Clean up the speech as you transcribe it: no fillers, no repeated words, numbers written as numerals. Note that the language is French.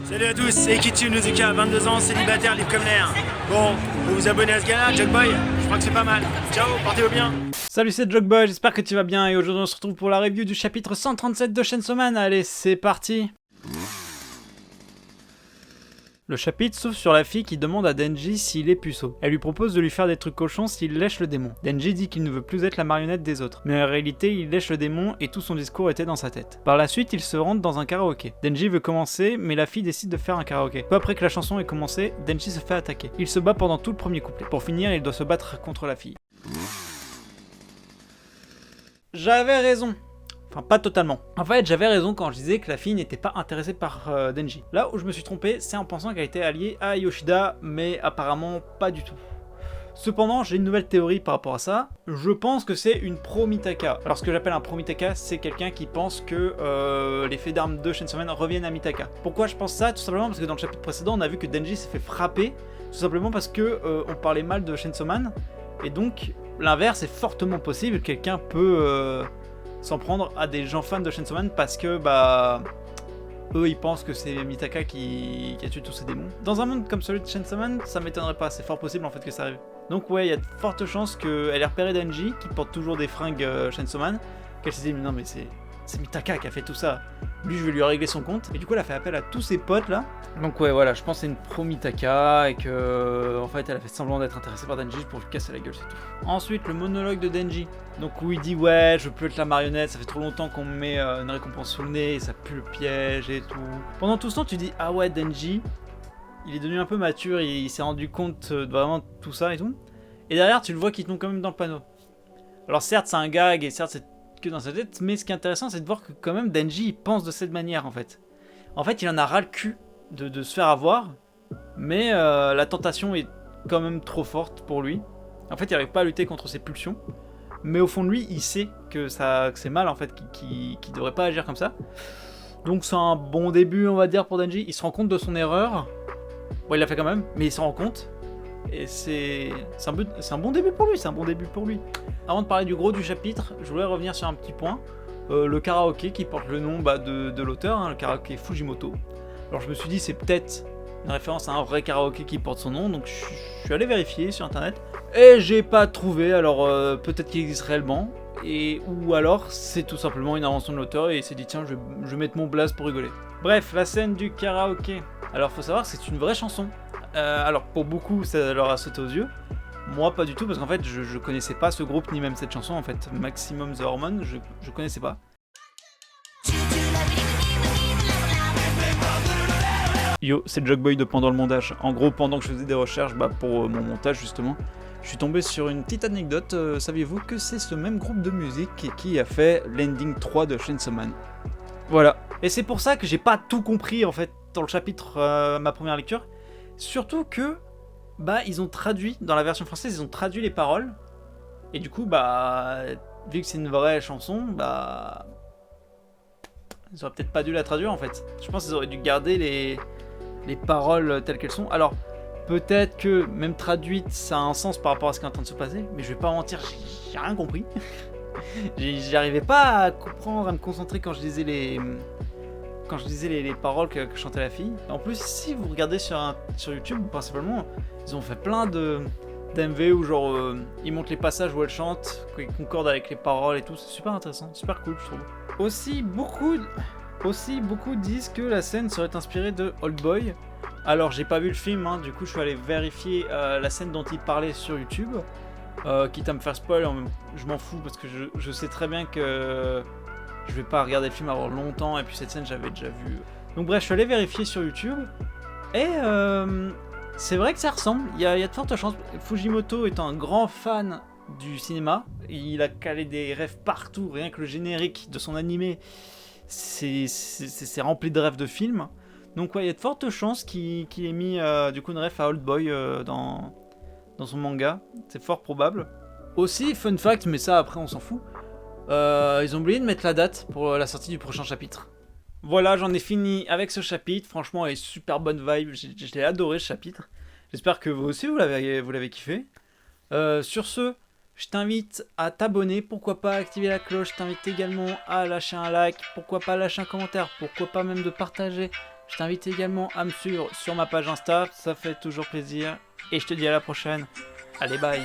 Salut à tous, c'est Ikichi Nozuka, 22 ans, célibataire, libre comme l'air. Bon, vous vous abonnez à ce gars-là, Jogboy? Je crois que c'est pas mal. Ciao, portez-vous bien. Salut, c'est Jogboy, j'espère que tu vas bien et aujourd'hui on se retrouve pour la review du chapitre 137 de Chainsaw Man. Allez, c'est parti. Le chapitre s'ouvre sur la fille qui demande à Denji s'il est puceau. Elle lui propose de lui faire des trucs cochons s'il lèche le démon. Denji dit qu'il ne veut plus être la marionnette des autres, mais en réalité il lèche le démon et tout son discours était dans sa tête. Par la suite, ils se rendent dans un karaoké. Denji veut commencer, mais la fille décide de faire un karaoké. Peu après que la chanson ait commencé, Denji se fait attaquer. Il se bat pendant tout le premier couplet. Pour finir, il doit se battre contre la fille. J'avais raison. Enfin, pas totalement. En fait, j'avais raison quand je disais que la fille n'était pas intéressée par Denji. Là où je me suis trompé, c'est en pensant qu'elle était alliée à Yoshida, mais apparemment pas du tout. Cependant, j'ai une nouvelle théorie par rapport à ça. Je pense que c'est une pro-Mitaka. Alors, ce que j'appelle un pro-Mitaka, c'est quelqu'un qui pense que les faits d'armes de Chainsaw Man reviennent à Mitaka. Pourquoi je pense ça? Tout simplement parce que dans le chapitre précédent, on a vu que Denji s'est fait frapper, tout simplement parce que on parlait mal de Chainsaw Man, et donc l'inverse est fortement possible. Quelqu'un peut s'en prendre à des gens fans de Chainsaw Man parce que eux ils pensent que c'est Mitaka qui a tué tous ces démons. Dans un monde comme celui de Chainsaw Man, ça m'étonnerait pas, c'est fort possible en fait que ça arrive. Donc ouais, il y a de fortes chances qu'elle ait repéré Denji qui porte toujours des fringues Chainsaw Man, qu'elle s'est dit mais non mais c'est Mitaka qui a fait tout ça, lui je vais lui régler son compte, et du coup elle a fait appel à tous ses potes là. Donc ouais voilà, je pense que c'est une pro Mitaka et que en fait elle a fait semblant d'être intéressée par Denji pour lui casser la gueule, c'est tout. Ensuite le monologue de Denji, donc où il dit ouais je veux plus être la marionnette, ça fait trop longtemps qu'on me met une récompense sous le nez, et ça pue le piège et tout. Pendant tout ce temps tu dis ah ouais Denji, il est devenu un peu mature, il s'est rendu compte de vraiment tout ça et tout. Et derrière tu le vois qui tombe quand même dans le panneau. Alors certes c'est un gag et certes c'est que dans sa tête, mais ce qui est intéressant c'est de voir que quand même Denji il pense de cette manière en fait. En fait il en a ras le cul de se faire avoir, mais la tentation est quand même trop forte pour lui. En fait il n'arrive pas à lutter contre ses pulsions, mais au fond de lui il sait que c'est mal en fait, qu'il devrait pas agir comme ça. Donc c'est un bon début on va dire pour Denji, il se rend compte de son erreur. Bon il l'a fait quand même, mais il s'en rend compte. Et c'est un bon début pour lui, c'est un bon début pour lui. Avant de parler du gros du chapitre, je voulais revenir sur un petit point. Le karaoké qui porte le nom de l'auteur, hein, le karaoké Fujimoto. Alors je me suis dit c'est peut-être une référence à un vrai karaoké qui porte son nom, donc je suis allé vérifier sur internet. Et j'ai pas trouvé, alors peut-être qu'il existe réellement, ou alors c'est tout simplement une invention de l'auteur et il s'est dit tiens je vais mettre mon blaze pour rigoler. Bref, la scène du karaoké. Alors faut savoir que c'est une vraie chanson. Alors pour beaucoup ça leur a sauté aux yeux, moi pas du tout parce qu'en fait je connaissais pas ce groupe ni même cette chanson en fait. Maximum the Hormone, je connaissais pas. Yo, c'est Jogboy de Pendant le montage. En gros pendant que je faisais des recherches pour mon montage justement, je suis tombé sur une petite anecdote. Saviez-vous que c'est ce même groupe de musique qui a fait l'ending 3 de Chainsaw Man? Voilà. Et c'est pour ça que j'ai pas tout compris en fait dans le chapitre ma première lecture. Surtout que ils ont traduit, dans la version française, ils ont traduit les paroles. Et du coup, vu que c'est une vraie chanson, ils auraient peut-être pas dû la traduire en fait. Je pense qu'ils auraient dû garder les paroles telles qu'elles sont. Alors, peut-être que même traduite, ça a un sens par rapport à ce qui est en train de se passer. Mais je vais pas mentir, j'ai rien compris. J'arrivais pas à comprendre, à me concentrer quand je disais les paroles que chantait la fille. En plus, si vous regardez sur YouTube, principalement, ils ont fait plein d'MV où genre ils montrent les passages où elle chante, qui concordent avec les paroles et tout. C'est super intéressant, super cool, je trouve. Aussi, beaucoup disent que la scène serait inspirée de Old Boy. Alors, j'ai pas vu le film, hein, du coup, je suis allé vérifier la scène dont il parlait sur YouTube. Quitte à me faire spoil, je m'en fous parce que je sais très bien que je vais pas regarder le film avant longtemps et puis cette scène j'avais déjà vu. Donc bref, je suis allé vérifier sur YouTube et c'est vrai que ça ressemble, il y a de fortes chances. Fujimoto est un grand fan du cinéma, il a calé des rêves partout, rien que le générique de son animé c'est rempli de rêves de films. Donc ouais, il y a de fortes chances qu'il ait mis du coup une ref à Old Boy dans son manga, c'est fort probable. Aussi, fun fact, mais ça après on s'en fout, ils ont oublié de mettre la date pour la sortie du prochain chapitre. Voilà, j'en ai fini avec ce chapitre. Franchement, elle est super bonne vibe. J'ai adoré ce chapitre. J'espère que vous aussi vous l'avez kiffé. Sur ce, je t'invite à t'abonner. Pourquoi pas activer la cloche. Je t'invite également à lâcher un like. Pourquoi pas lâcher un commentaire. Pourquoi pas même de partager Je t'invite également à me suivre sur ma page Insta, ça fait toujours plaisir. Et je te dis à la prochaine. Allez, bye.